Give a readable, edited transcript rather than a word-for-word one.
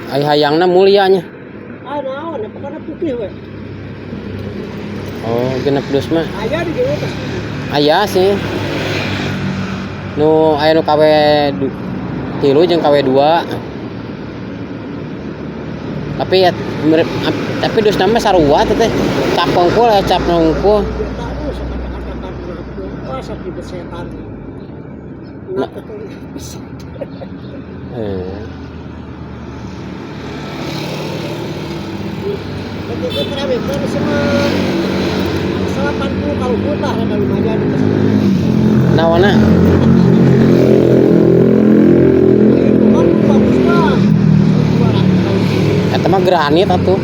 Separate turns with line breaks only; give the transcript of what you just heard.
Ai hayangna mulianya.
Ah naon, pokona putih we.
Oh, genep dus mah.
Aya di dieu teh.
Aya sih. Nu aya nu KW 3 jeung KW 2. Tapi ya tapi dus nama sarua teh. Cap hungkul ya cap hungkul.
Tahu kata-kata ngaku, pas di besetan. Nak bisa. Begitu kami kan semua 80 kalau putar ada lumayan.
Nawana? Eta mah granit atuh.